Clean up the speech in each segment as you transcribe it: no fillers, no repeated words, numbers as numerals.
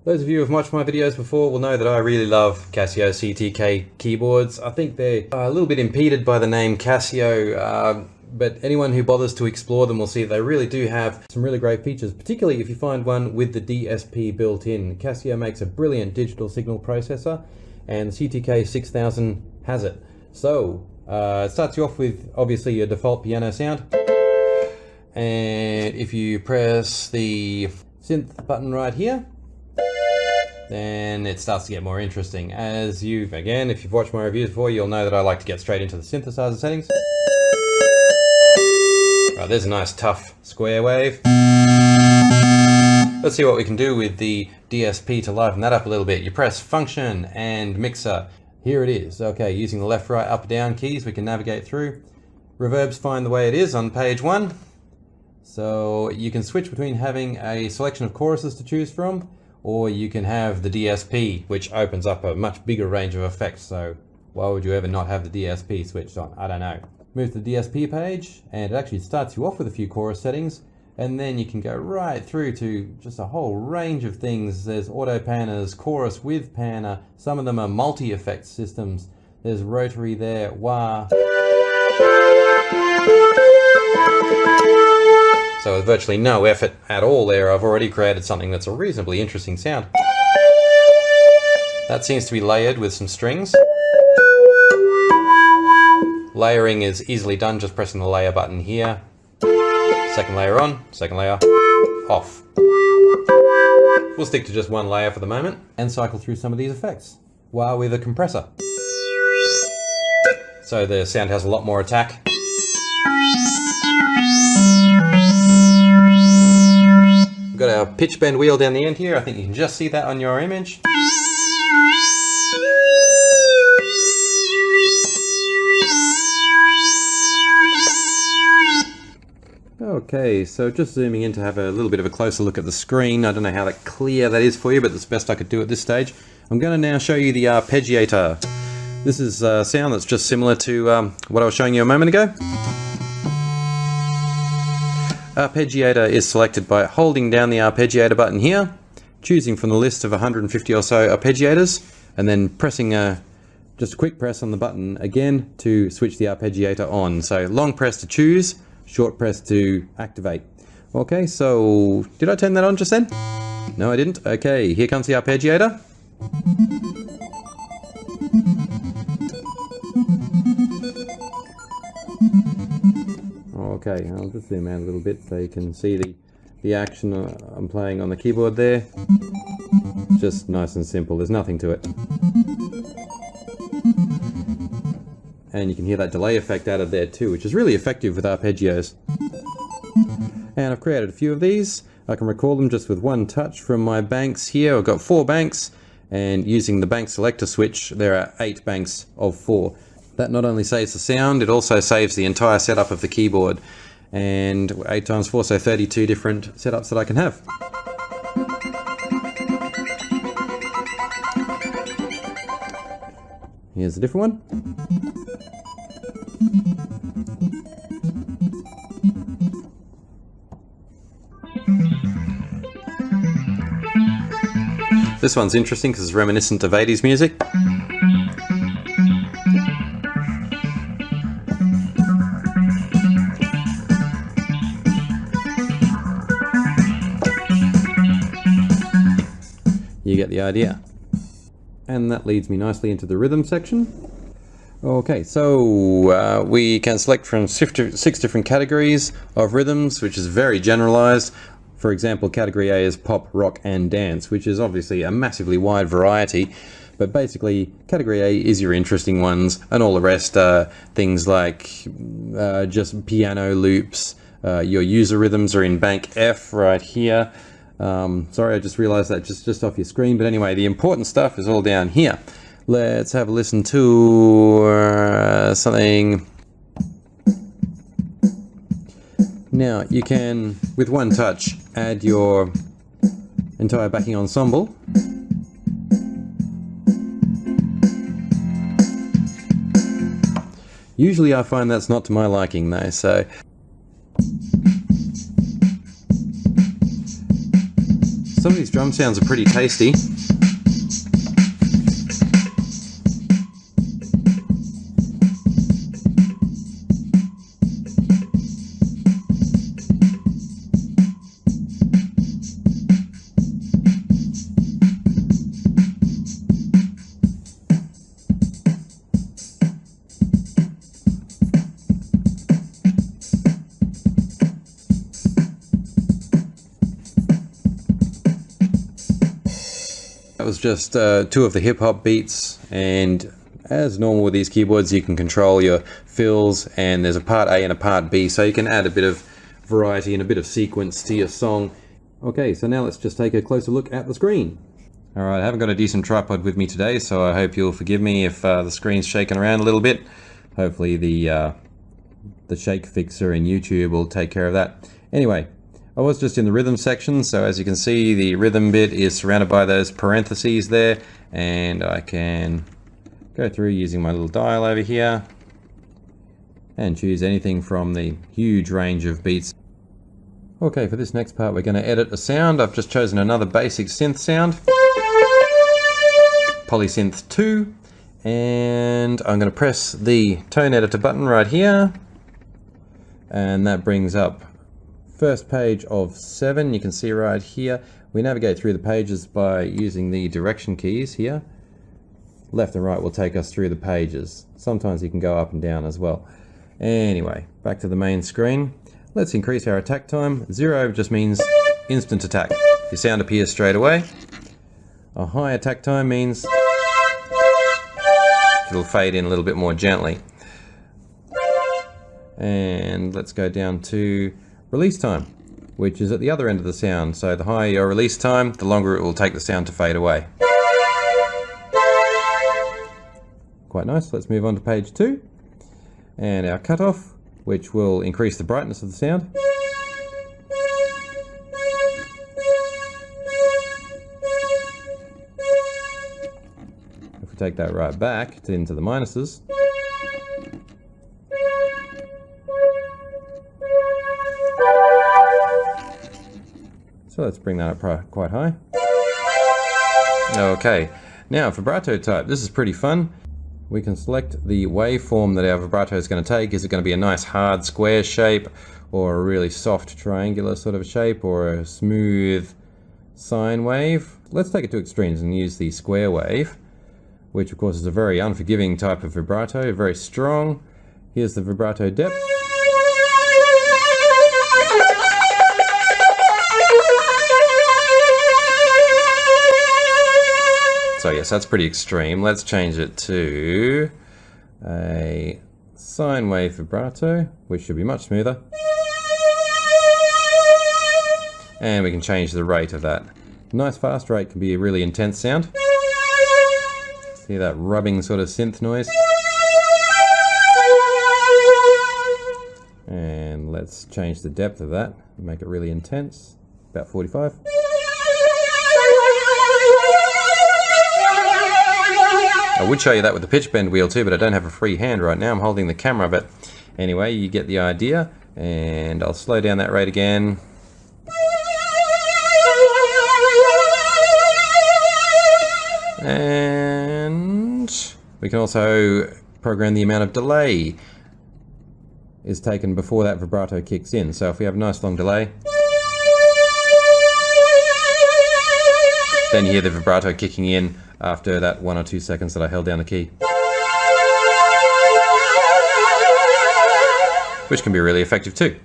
Those of you who have watched my videos before will know that I really love Casio CTK keyboards. I think they're a little bit impeded by the name Casio, but anyone who bothers to explore them will see they really do have some really great features, particularly if you find one with the DSP built in. Casio makes a brilliant digital signal processor, and the CTK 6000 has it. So, it starts you off with obviously your default piano sound. And if you press the synth button right here, then it starts to get more interesting. If you've watched my reviews before, you'll know that I like to get straight into the synthesizer settings. Right, there's a nice tough square wave. Let's see what we can do with the DSP to liven that up a little bit. You press function and mixer. Here it is. Okay, using the left, right, up, down keys, we can navigate through. Reverb's fine the way it is on page 1. So you can switch between having a selection of choruses to choose from, or you can have the DSP, which opens up a much bigger range of effects. So why would you ever not have the DSP switched on? I don't know. Move to the DSP page, and it actually starts you off with a few chorus settings, and then you can go right through to just a whole range of things. There's auto panners, chorus with panner, some of them are multi-effect systems. There's rotary there, wah. So with virtually no effort at all there, I've already created something that's a reasonably interesting sound. That seems to be layered with some strings. Layering is easily done just pressing the layer button here. Second layer on, second layer off. We'll stick to just one layer for the moment and cycle through some of these effects while with a compressor. So the sound has a lot more attack. We've got our pitch bend wheel down the end here. I think you can just see that on your image. Okay, so just zooming in to have a little bit of a closer look at the screen. I don't know how clear that is for you, but that's the best I could do at this stage. I'm going to now show you the arpeggiator. This is a sound that's just similar to what I was showing you a moment ago. Arpeggiator is selected by holding down the arpeggiator button here, choosing from the list of 150 or so arpeggiators, and then pressing just a quick press on the button again to switch the arpeggiator on. So long press to choose, short press to activate. Okay, so did I turn that on just then? No, I didn't. Okay, here comes the arpeggiator. Okay, I'll just zoom out a little bit so you can see the action I'm playing on the keyboard there. Just nice and simple, there's nothing to it. And you can hear that delay effect out of there too, which is really effective with arpeggios. And I've created a few of these. I can record them just with one touch from my banks here. I've got 4 banks, and using the bank selector switch, there are 8 banks of 4. That not only saves the sound, it also saves the entire setup of the keyboard. And 8 times 4, so 32 different setups that I can have. Here's a different one. This one's interesting because it's reminiscent of 80s music. You get the idea. And that leads me nicely into the rhythm section. Okay, so we can select from 6 different categories of rhythms, which is very generalized. For example, category A is pop, rock, and dance, which is obviously a massively wide variety. But basically, category A is your interesting ones, and all the rest are things like just piano loops. Your user rhythms are in bank F right here. Sorry, I just realized that just off your screen, but anyway, the important stuff is all down here. Let's have a listen to something. Now, you can, with one touch, add your entire backing ensemble. Usually I find that's not to my liking though, Some of these drum sounds are pretty tasty. That was just two of the hip-hop beats, and as normal with these keyboards you can control your fills, and there's a part A and a part B, so you can add a bit of variety and a bit of sequence to your song. Okay, so now let's just take a closer look at the screen. Alright, I haven't got a decent tripod with me today, so I hope you'll forgive me if the screen's shaking around a little bit. Hopefully the shake fixer in YouTube will take care of that. Anyway, I was just in the rhythm section, so as you can see the rhythm bit is surrounded by those parentheses there, and I can go through using my little dial over here and choose anything from the huge range of beats. Okay, for this next part we're going to edit a sound. I've just chosen another basic synth sound, Polysynth 2, and I'm going to press the tone editor button right here, and that brings up first page of 7. You can see right here we navigate through the pages by using the direction keys here. Left and right will take us through the pages. Sometimes you can go up and down as well. Anyway, back to the main screen. Let's increase our attack time. 0 just means instant attack. Your sound appears straight away. A high attack time means it'll fade in a little bit more gently. And let's go down to release time, which is at the other end of the sound. So the higher your release time, the longer it will take the sound to fade away. Quite nice. Let's move on to page 2. And our cutoff, which will increase the brightness of the sound. If we take that right back into the minuses, so let's bring that up quite high. Okay, now vibrato type. This is pretty fun. We can select the waveform that our vibrato is going to take. Is it going to be a nice hard square shape, or a really soft triangular sort of shape, or a smooth sine wave? Let's take it to extremes and use the square wave, which of course is a very unforgiving type of vibrato, very strong. Here's the vibrato depth. So yes, that's pretty extreme. Let's change it to a sine wave vibrato, which should be much smoother. And we can change the rate of that. Nice fast rate can be a really intense sound. See that rubbing sort of synth noise? And let's change the depth of that and make it really intense, about 45. I would show you that with the pitch bend wheel too, but I don't have a free hand right now. I'm holding the camera, but anyway, you get the idea. And I'll slow down that rate again. And we can also program the amount of delay is taken before that vibrato kicks in. So if we have a nice long delay, then you hear the vibrato kicking in after that 1 or 2 seconds that I held down the key. Which can be really effective too.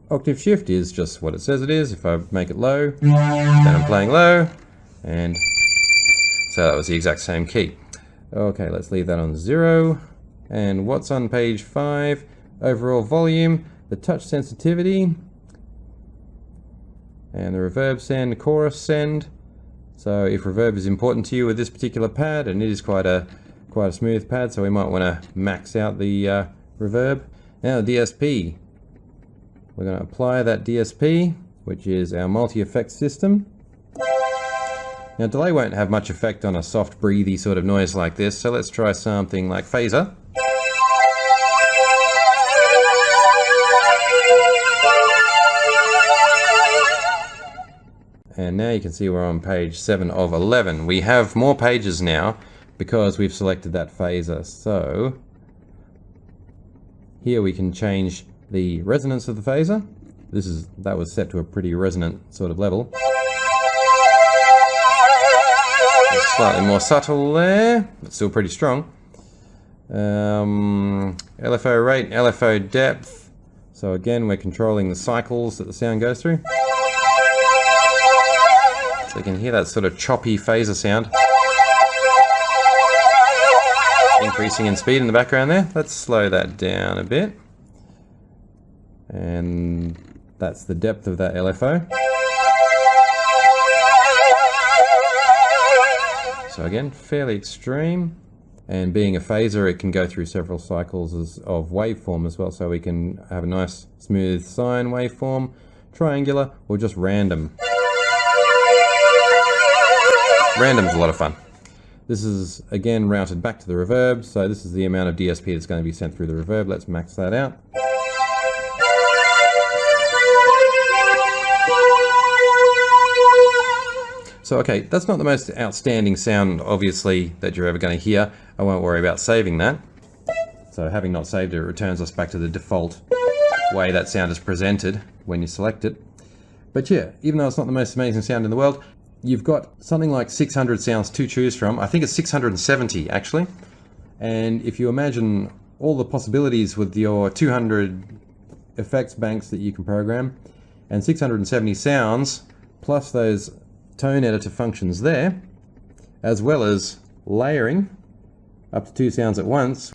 Octave shift is just what it says it is. If I make it low, then I'm playing low, and so that was the exact same key. Okay, let's leave that on 0. And what's on page 5? Overall volume, the touch sensitivity, and the reverb send, chorus send. So if reverb is important to you with this particular pad, and it is quite a smooth pad, so we might want to max out the reverb. Now the DSP, we're going to apply that DSP, which is our multi-effect system. Now delay won't have much effect on a soft breathy sort of noise like this, so let's try something like phaser. And now you can see we're on page 7 of 11. We have more pages now because we've selected that phaser. So here we can change the resonance of the phaser. That was set to a pretty resonant sort of level. It's slightly more subtle there, but still pretty strong. LFO rate, LFO depth. So again, we're controlling the cycles that the sound goes through. So you can hear that sort of choppy phaser sound. Increasing in speed in the background there. Let's slow that down a bit. And that's the depth of that LFO. So again, fairly extreme. And being a phaser, it can go through several cycles of waveform as well. So we can have a nice smooth sine waveform, triangular, or just random. Random's a lot of fun. This is again routed back to the reverb. So this is the amount of DSP that's going to be sent through the reverb. Let's max that out. So okay, that's not the most outstanding sound, obviously, that you're ever going to hear. I won't worry about saving that. So having not saved it, it returns us back to the default way that sound is presented when you select it. But yeah, even though it's not the most amazing sound in the world, you've got something like 600 sounds to choose from. I think it's 670 actually. And if you imagine all the possibilities with your 200 effects banks that you can program, and 670 sounds, plus those tone editor functions there, as well as layering up to 2 sounds at once,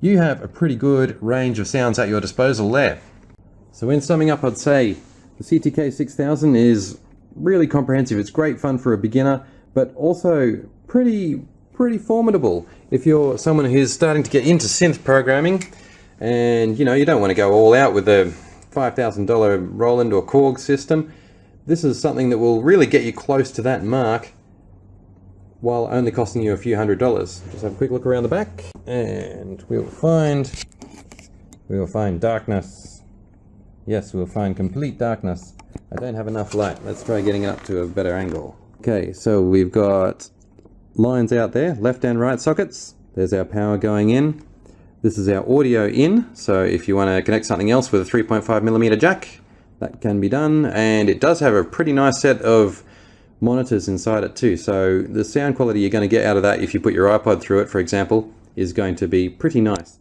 you have a pretty good range of sounds at your disposal there. So in summing up, I'd say the CTK 6000 is really comprehensive. It's great fun for a beginner, but also pretty formidable if you're someone who's starting to get into synth programming and you don't want to go all out with a $5,000 Roland or Korg system. This is something that will really get you close to that mark while only costing you a few $100s. Just have a quick look around the back and we will find darkness. Yes, we'll find complete darkness. I don't have enough light. Let's try getting it up to a better angle. Okay, so we've got lines out there, left and right sockets. There's our power going in. This is our audio in. So if you want to connect something else with a 3.5mm jack, that can be done, and it does have a pretty nice set of monitors inside it too, so the sound quality you're going to get out of that if you put your iPod through it, for example, is going to be pretty nice.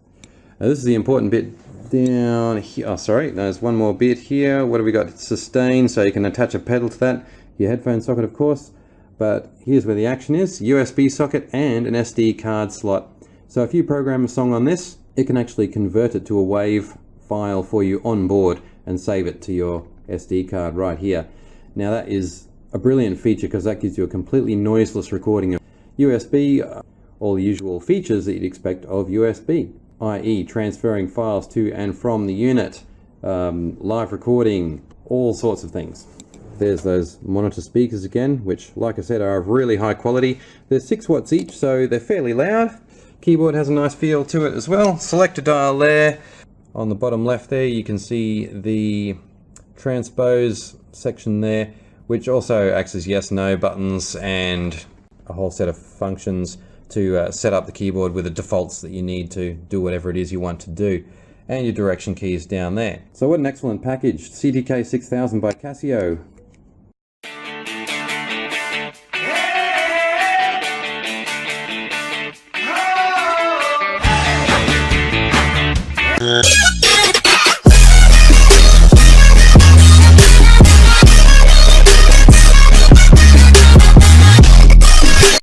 Now this is the important bit down here. Oh sorry, there's one more bit here. What have we got? Sustain, so you can attach a pedal to that, your headphone socket of course, but here's where the action is. USB socket and an SD card slot. So if you program a song on this, it can actually convert it to a WAV file for you on board and save it to your SD card right here. Now that is a brilliant feature because that gives you a completely noiseless recording of USB, all the usual features that you'd expect of USB, i.e. transferring files to and from the unit, live recording, all sorts of things. There's those monitor speakers again, which like I said are of really high quality. They're 6 watts each, so they're fairly loud. Keyboard has a nice feel to it as well. Selector dial there. On the bottom left there you can see the transpose section there, which also acts as yes, no buttons and a whole set of functions to set up the keyboard with the defaults that you need to do whatever it is you want to do. And your direction keys down there. So what an excellent package. CTK 6000 by Casio. Yeah.